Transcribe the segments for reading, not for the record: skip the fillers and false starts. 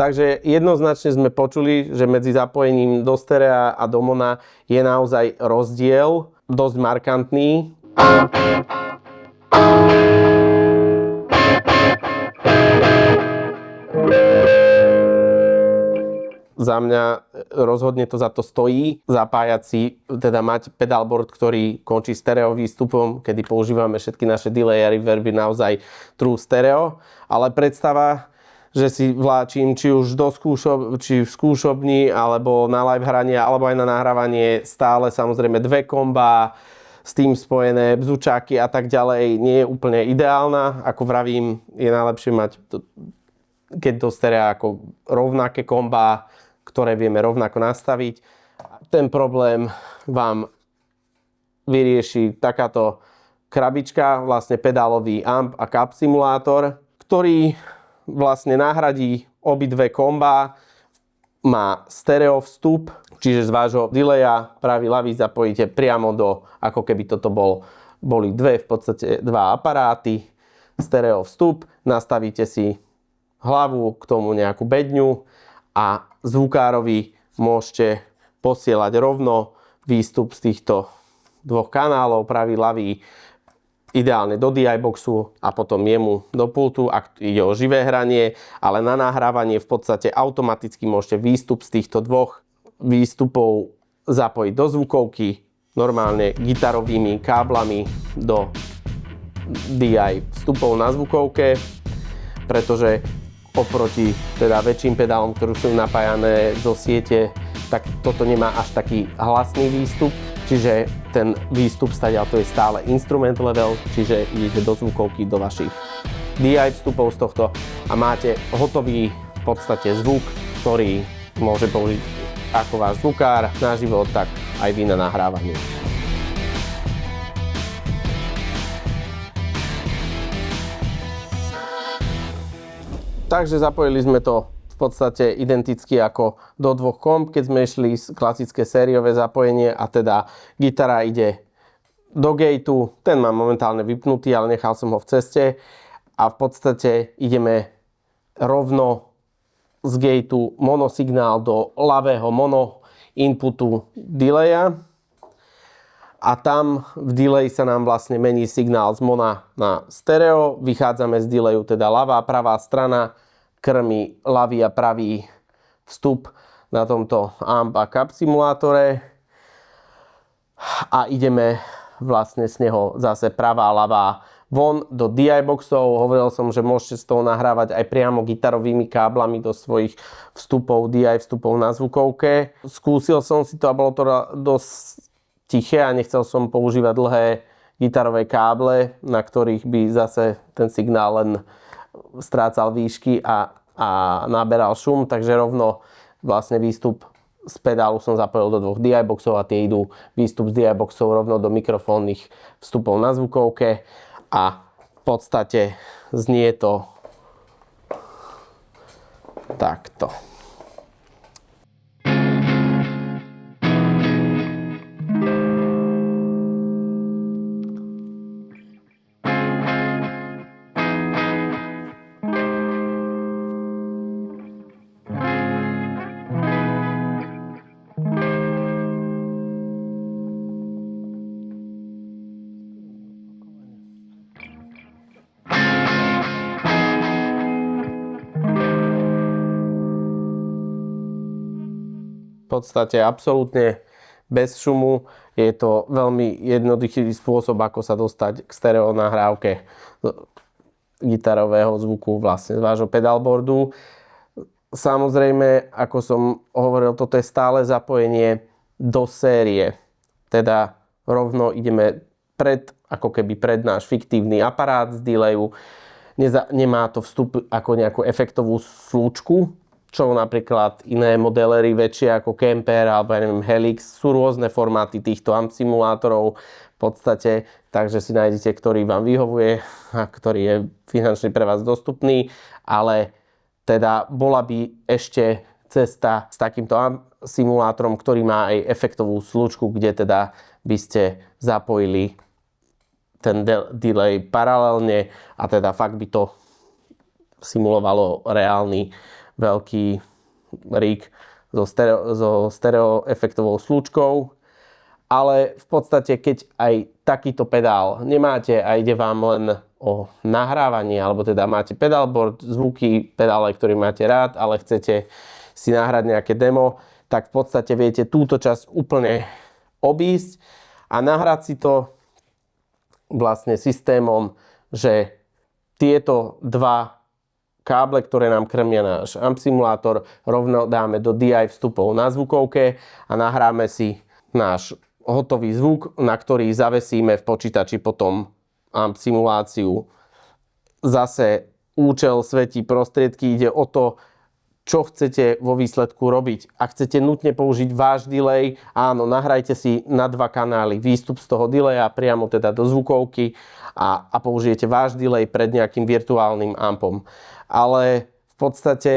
Takže jednoznačne sme počuli, že medzi zapojením do sterea a do mona je naozaj rozdiel, dosť markantný. Za mňa rozhodne to za to stojí zapájať si, teda mať pedalboard, ktorý končí stereo výstupom, kedy používame všetky naše delay a reverby naozaj true stereo, ale predstava, že si vláčim či už či v skúšobni, alebo na live hranie, alebo aj na nahrávanie stále samozrejme dve kombá, s tým spojené bzučáky a tak ďalej, nie je úplne ideálna. Ako vravím, je najlepšie mať, keď do stereo ako rovnaké kombá, ktoré vieme rovnako nastaviť. Ten problém vám vyrieši takáto krabička, vlastne pedálový amp a cap simulátor, ktorý vlastne nahradí obidve kombá, má stereo vstup, čiže z vášho delaya pravý ľavý zapojíte priamo do, ako keby toto boli v podstate dva aparáty, stereo vstup, nastavíte si hlavu, k tomu nejakú bedňu a zvukárovi môžete posielať rovno výstup z týchto dvoch kanálov, pravý, ľavý, ideálne do DI boxu a potom jemu do pultu, ak ide o živé hranie, ale na nahrávanie v podstate automaticky môžete výstup z týchto dvoch výstupov zapojiť do zvukovky, normálne gitarovými káblami do DI vstupov na zvukovke, pretože oproti teda väčším pedálom, ktoré sú napájané zo siete, tak toto nemá až taký hlasný výstup, čiže ten výstup stadiaľ to je stále instrument level, čiže idete do zvukovky, do vašich DI vstupov z tohto a máte hotový v podstate zvuk, ktorý môže použiť ako váš zvukár na život, tak aj vy na nahrávanie. Takže zapojili sme to v podstate identicky ako do dvoch komp, keď sme išli klasické sériové zapojenie a teda gitara ide do gateu, ten mám momentálne vypnutý, ale nechal som ho v ceste a v podstate ideme rovno z gateu monosignál do ľavého mono inputu delaya a tam v delay sa nám vlastne mení signál z mona na stereo, vychádzame z delayu, teda ľavá a pravá strana krmi ľavý a pravý vstup na tomto amp a cap simulátore a ideme vlastne z neho zase pravá a ľavá von do DI boxov. Hovoril som, že môžete z toho nahrávať aj priamo gitarovými káblami do svojich vstupov, DI vstupov na zvukovke. Skúsil som si to a bolo to dosť tiché a nechcel som používať dlhé gitarové káble, na ktorých by zase ten signál len strácal výšky a naberal šum, takže rovno vlastne výstup z pedálu som zapojil do dvoch DI boxov a tie idú výstup z DI boxov rovno do mikrofónnych vstupov na zvukovke a v podstate znie to takto. V podstate absolútne bez šumu. Je to veľmi jednoduchý spôsob, ako sa dostať k stereo nahrávke gitarového zvuku vlastne z vášho pedalboardu. Samozrejme, ako som hovoril, toto je stále zapojenie do série. Teda rovno ideme ako keby pred náš fiktívny aparát z delayu. Nemá to vstup ako nejakú efektovú slučku, čo napríklad iné modelery väčšie ako Kemper alebo ja neviem Helix, sú rôzne formáty týchto amp simulátorov v podstate, takže si nájdete, ktorý vám vyhovuje a ktorý je finančne pre vás dostupný, ale teda bola by ešte cesta s takýmto amp simulátorom, ktorý má aj efektovú slučku, kde teda by ste zapojili ten delay paralelne a teda fakt by to simulovalo reálny veľký rig so stereo efektovou slúčkou, ale v podstate keď aj takýto pedál nemáte a ide vám len o nahrávanie, alebo teda máte pedalboard, zvuky, pedále, ktorý máte rád, ale chcete si nahrať nejaké demo, tak v podstate viete túto časť úplne obísť a nahrať si to vlastne systémom, že tieto dva káble, ktoré nám krmia náš amp simulátor, rovno dáme do DI vstupov na zvukovke a nahráme si náš hotový zvuk, na ktorý zavesíme v počítači potom amp simuláciu. Zase účel svetí prostriedky, ide o to, čo chcete vo výsledku robiť. Ak chcete nutne použiť váš delay, áno, nahrajte si na 2 kanály výstup z toho delaya priamo teda do zvukovky a použijete váš delay pred nejakým virtuálnym ampom. Ale v podstate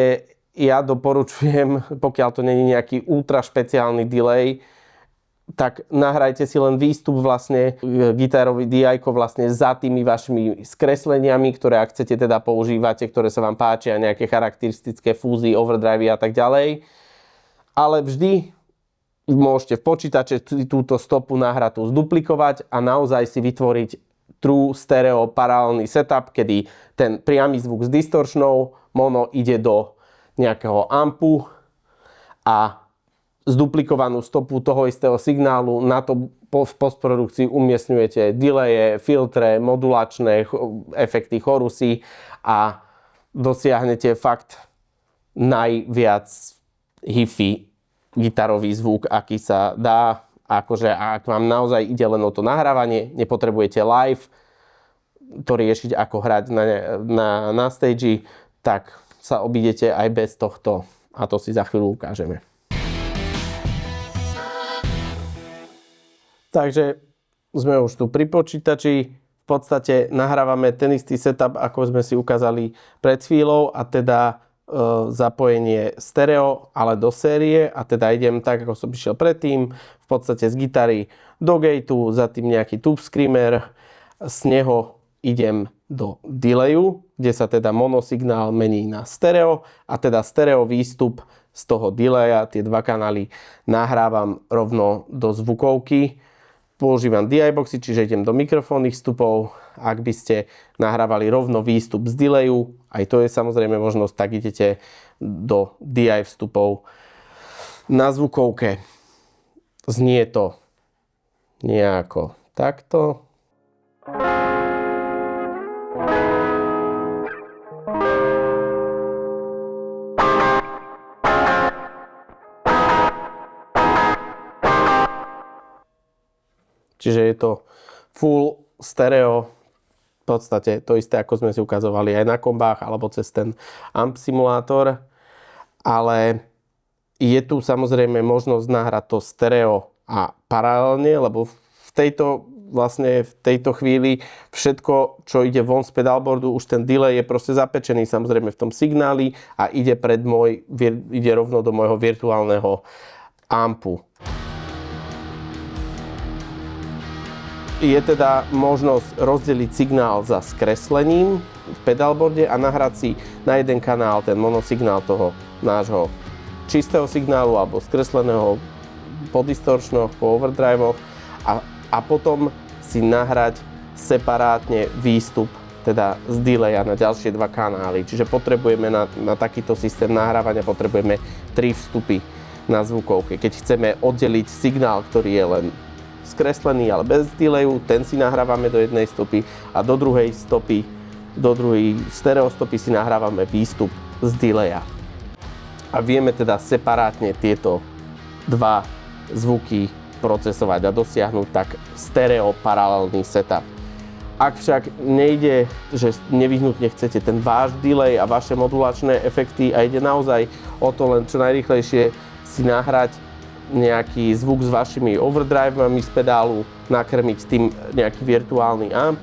ja doporučujem, pokiaľ to nie je nejaký ultra špeciálny delay, tak nahrajte si len výstup vlastne gitarový DI-ko vlastne za tými vašimi skresleniami, ktoré ak chcete teda používate, ktoré sa vám páčia, nejaké charakteristické fúzy, overdrivey a tak ďalej. Ale vždy môžete v počítače túto stopu nahratú zduplikovať a naozaj si vytvoriť true stereo paralelný setup, kedy ten priamy zvuk s distorčnou mono ide do nejakého ampu a zduplikovanú stopu toho istého signálu, na to v postprodukcii umiestňujete delaye, filtre, modulačné efekty, chorusy a dosiahnete fakt najviac hi-fi gitarový zvuk, aký sa dá. Akože ak vám naozaj ide len o to nahrávanie, nepotrebujete live to riešiť, ako hrať na stage, tak sa obídete aj bez tohto a to si za chvíľu ukážeme. Takže sme už tu pri počítači, v podstate nahrávame ten istý setup, ako sme si ukázali pred chvíľou a teda zapojenie stereo, ale do série a teda idem tak, ako som išiel predtým, v podstate z gitary do gateu, za tým nejaký tube screamer, z neho idem do delayu, kde sa teda monosignál mení na stereo a teda stereo výstup z toho delaya, tie 2 kanály nahrávam rovno do zvukovky. Používam DI boxy, čiže idem do mikrofónnych vstupov. Ak by ste nahrávali rovno výstup z delayu, aj to je samozrejme možnosť, tak idete do DI vstupov na zvukovke. Znie to nejako takto. Čiže je to full stereo, v podstate to isté, ako sme si ukazovali aj na kombách alebo cez ten amp simulátor. Ale je tu samozrejme možnosť nahrať to stereo a paralelne, lebo v tejto chvíli všetko, čo ide von z pedalboardu, už ten delay je proste zapečený samozrejme v tom signáli a ide ide rovno do môjho virtuálneho ampu. Je teda možnosť rozdeliť signál za skreslením v pedalboarde a nahrať si na jeden kanál ten monosignál toho nášho čistého signálu alebo skresleného po distorčnoch, po overdrivoch a potom si nahrať separátne výstup teda z delaya na ďalšie 2 kanály. Čiže potrebujeme na takýto systém nahrávania potrebujeme 3 vstupy na zvukovke. Keď chceme oddeliť signál, ktorý je len skreslený, ale bez delayu, ten si nahrávame do jednej stopy a do druhej stereo stopy si nahrávame výstup z delaya. A vieme teda separátne tieto 2 zvuky procesovať a dosiahnuť tak stereo paralelný setup. Ak však nejde, že nevyhnutne chcete ten váš delay a vaše modulačné efekty a ide naozaj o to len čo najrýchlejšie si nahrať nejaký zvuk s vašimi overdrivami z pedálu, nakrmiť tým nejaký virtuálny amp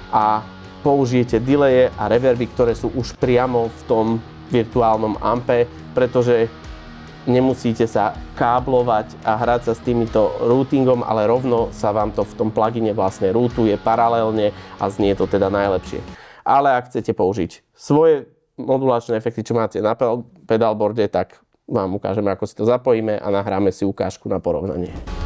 a použijete delaye a reverby, ktoré sú už priamo v tom virtuálnom ampe, pretože nemusíte sa káblovať a hrať sa s týmito routingom, ale rovno sa vám to v tom plugine vlastne routuje paralelne a znie to teda najlepšie. Ale ak chcete použiť svoje modulačné efekty, čo máte na pedalboarde, tak vám ukážeme, ako si to zapojíme a nahráme si ukážku na porovnanie.